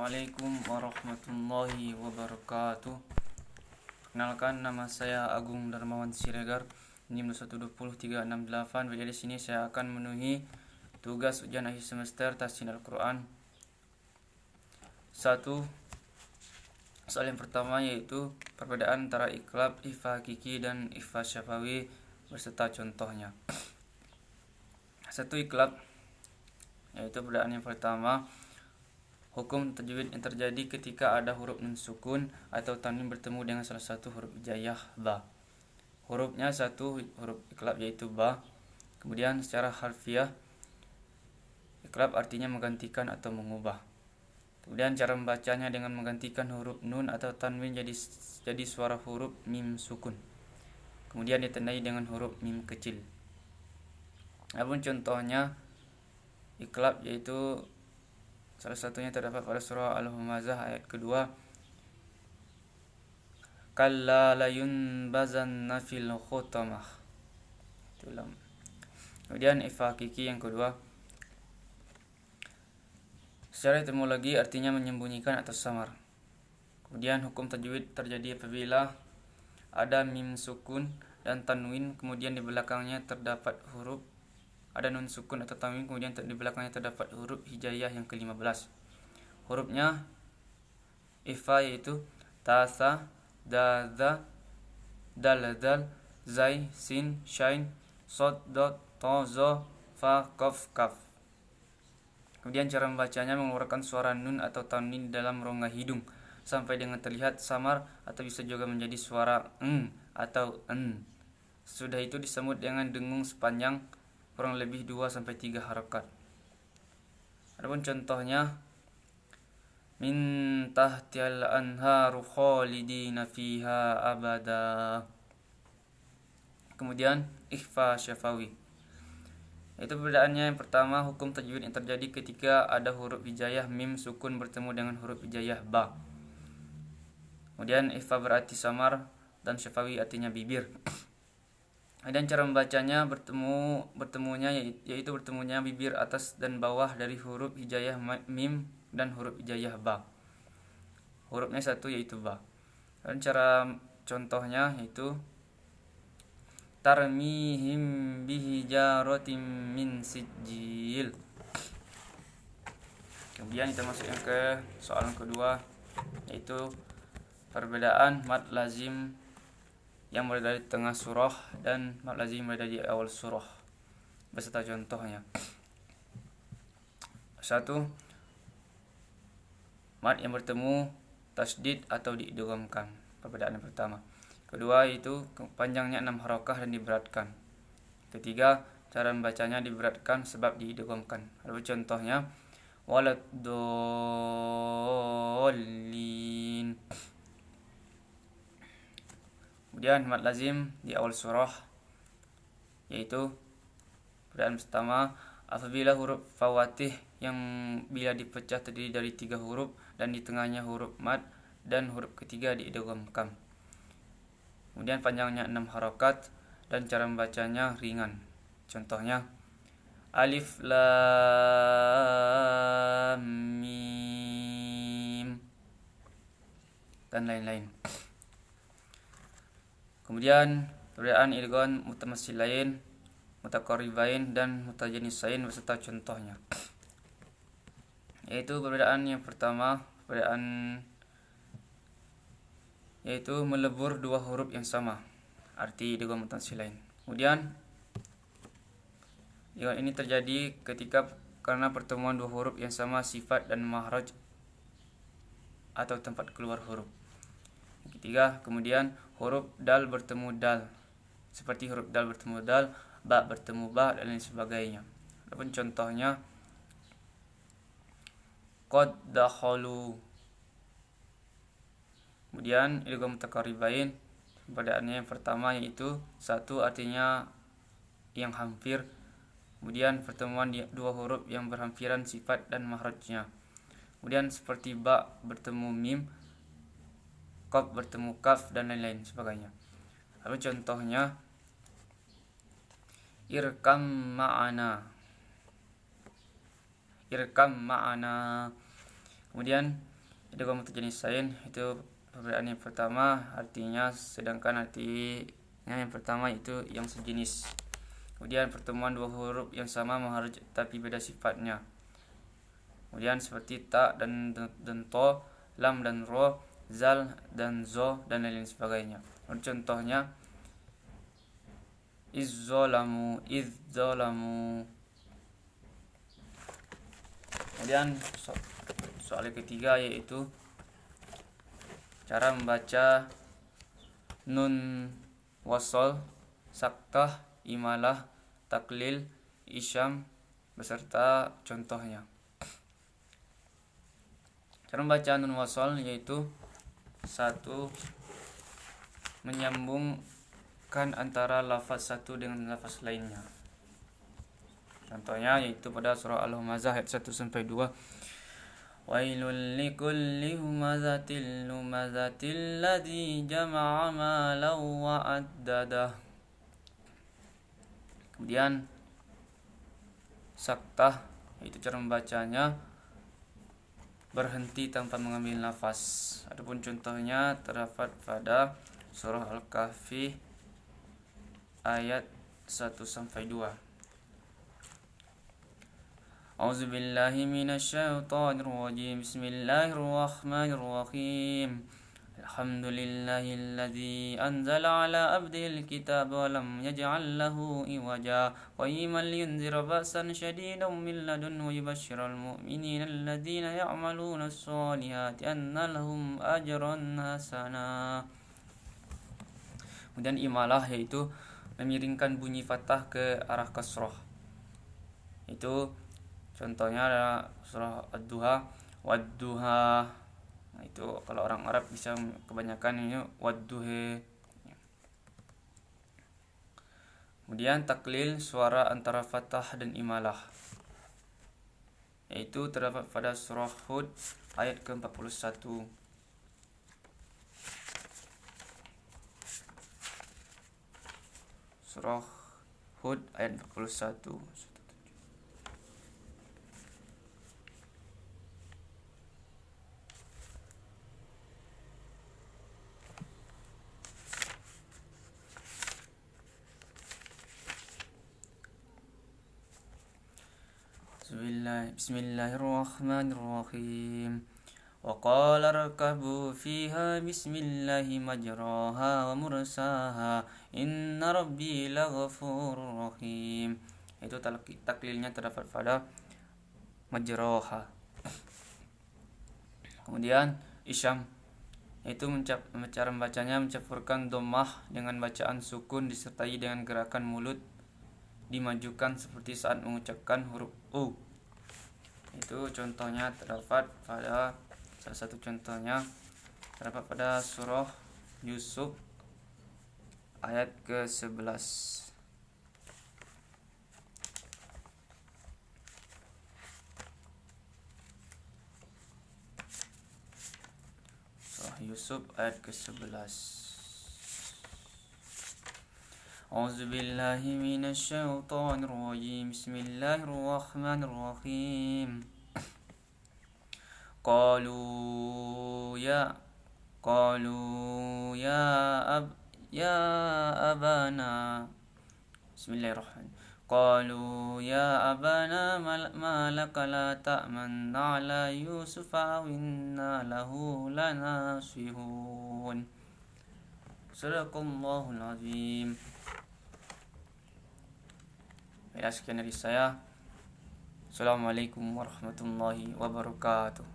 Assalamualaikum warahmatullahi wabarakatuh. Perkenalkan, nama saya Agung Darmawan Siregar, NIM 2120368. Di sini saya akan memenuhi tugas ujian akhir semester Tahsin Al-Quran. 1. Soal yang pertama yaitu perbedaan antara iqlab, ikhfa hakiki dan ikhfa syafawi beserta contohnya. 1. Iqlab yaitu perbedaan yang pertama, hukum tajwid yang terjadi ketika ada huruf nun sukun atau tanwin bertemu dengan salah satu huruf hijaiyah ba. Hurufnya satu huruf iqlab yaitu ba. Kemudian secara harfiah, iqlab artinya menggantikan atau mengubah. Kemudian cara membacanya dengan menggantikan huruf nun atau tanwin jadi suara huruf mim sukun. Kemudian ditandai dengan huruf mim kecil. Adapun contohnya iqlab yaitu salah satunya terdapat pada surah Al-Humazah ayat kedua. Kalla layunbazanna fil khutamah. Kemudian ikhfa hakiki yang kedua, secara etimologi artinya menyembunyikan atau samar. Kemudian hukum tajwid terjadi apabila ada mim sukun dan tanwin, kemudian di belakangnya terdapat huruf ada nun sukun atau tanwin, kemudian di belakangnya terdapat huruf hijaiyah yang ke-15. Hurufnya ikhfa yaitu ta, sa, da, za, dal, dal, zai, sin, shain, sod, dot, to, zo, fa, qaf, kaf. Kemudian cara membacanya mengeluarkan suara nun atau tanwin dalam rongga hidung sampai dengan terlihat samar, atau bisa juga menjadi suara atau en. Sesudah itu disebut dengan dengung sepanjang kurang lebih 2-3 harakat. Adapun contohnya, min tahtil anharu khalidina fiha abada. Kemudian ikhfa syafawi, itu perbedaannya. Yang pertama, hukum tajwid yang terjadi ketika ada huruf hijaiyah mim sukun bertemu dengan huruf hijaiyah ba. Kemudian ikhfa berarti samar dan syafawi artinya bibir. Dan cara membacanya bertemunya yaitu bertemunya bibir atas dan bawah dari huruf hijaiyah mim dan huruf hijaiyah ba. Hurufnya satu yaitu ba. Dan cara contohnya yaitu tarmihim bihijaratim min sijil. Kemudian kita masuk yang ke soalan kedua, yaitu perbedaan mad lazim yang berada di tengah surah dan mad lazim berada di awal surah beserta contohnya. 1. Mad yang bertemu tasdid atau diidghamkan, perbedaan yang pertama. Kedua yaitu panjangnya 6 harakah dan diberatkan. Ketiga, cara membacanya diberatkan sebab diidghamkan. Ada contohnya, waladdallin. Kemudian mad lazim di awal surah yaitu perbedaan pertama, apabila huruf fawatih yang bila dipecah terdiri dari 3 huruf dan di tengahnya huruf mad dan huruf ketiga diidghamkan. Kemudian panjangnya 6 harakat dan cara membacanya ringan. Contohnya alif lam mim dan lain-lain. Kemudian perbedaan idgham mutamatsilain, mutaqarribain dan mutajanisain beserta contohnya. Yaitu perbedaan yang pertama, perbedaan yaitu melebur 2 huruf yang sama, arti idgham mutamatsilain. Kemudian idgham ini terjadi karena pertemuan 2 huruf yang sama sifat dan makhraj atau tempat keluar huruf. Ketiga, kemudian huruf dal bertemu dal, seperti huruf dal bertemu dal, ba bertemu ba, dan lain sebagainya. Adapun contohnya, qad dakhalu. Kemudian idgham mutaqarribain, perbedaannya yang pertama yaitu 1 artinya yang hampir. Kemudian pertemuan 2 huruf yang berhampiran sifat dan makhrajnya. Kemudian seperti ba bertemu mim, qaf bertemu kaf, dan lain-lain sebagainya. Lalu contohnya, irkam ma'ana. Kemudian idgham mutajannisain itu perbedaan yang pertama artinya, sedangkan artinya yang pertama itu yang sejenis. Kemudian pertemuan dua huruf yang sama mengharaj tapi beda sifatnya. Kemudian seperti ta dan to, lam dan ro, zal dan zo, dan lain sebagainya. Contohnya izzolamu, izzolamu. Kemudian soal ketiga yaitu cara membaca nun wasol, saktah, imalah, taklil, isyam beserta contohnya. Cara membaca nun wasol yaitu 1. Menyambungkan antara lafaz satu dengan lafaz lainnya. Contohnya yaitu pada surah Al-Humazah ayat 1-2. Wailul likulli humazatil lumazatil ladzi jama'a malan wa addadah. Kemudian saktah yaitu cara membacanya berhenti tanpa mengambil nafas. Adapun contohnya terdapat pada surah Al-Kahfi ayat 1-2. A'udzubillahi minasyaitonirrajim. Bismillahirrahmanirrahim. Alhamdulillahilladzi anzala ala abdihil kitab wa lam yaj'al lahu iwaja qayyiman liyunzira ba'san shadidan min ladunhu wa yubashshiral mu'minina alladzina ya'maluna as-solihati anna lahum ajran hasana. Kemudian imalah yaitu memiringkan bunyi fathah ke arah kasrah. Itu contohnya adalah surah Ad-Duha, Wad-Duha. Nah, itu kalau orang Arab bisa kebanyakan ini Wad-Duhe. Kemudian taklil suara antara fathah dan imalah, yaitu terdapat pada surah Hud ayat ke-41. Surah Hud ayat 41. Bismillahirrahmanirrahim. Wa qala rakabu fiha bismillahi majraha wa mursaha inna rabbi laghafurur rahim. Itu taklilnya terdapat pada majraha. Kemudian isyam itu cara membacanya mencampurkan dhammah dengan bacaan sukun disertai dengan gerakan mulut dimajukan seperti saat mengucapkan huruf U. Itu contohnya terdapat pada salah satu contohnya terdapat pada surah Yusuf ayat ke-11. Surah Yusuf ayat ke-11. A'udzubillahi minasyaitonirrajim. Bismillahirrahmanirrahim. Qalu ya abana. Bismillahirrahmanirrahim. Qalu ya abana ma laka la ta'manna ala yusufa wa inna lahu lanasihun. Sadaqallahul azim. Ya, sekian dari saya. Assalamualaikum warahmatullahi wabarakatuh.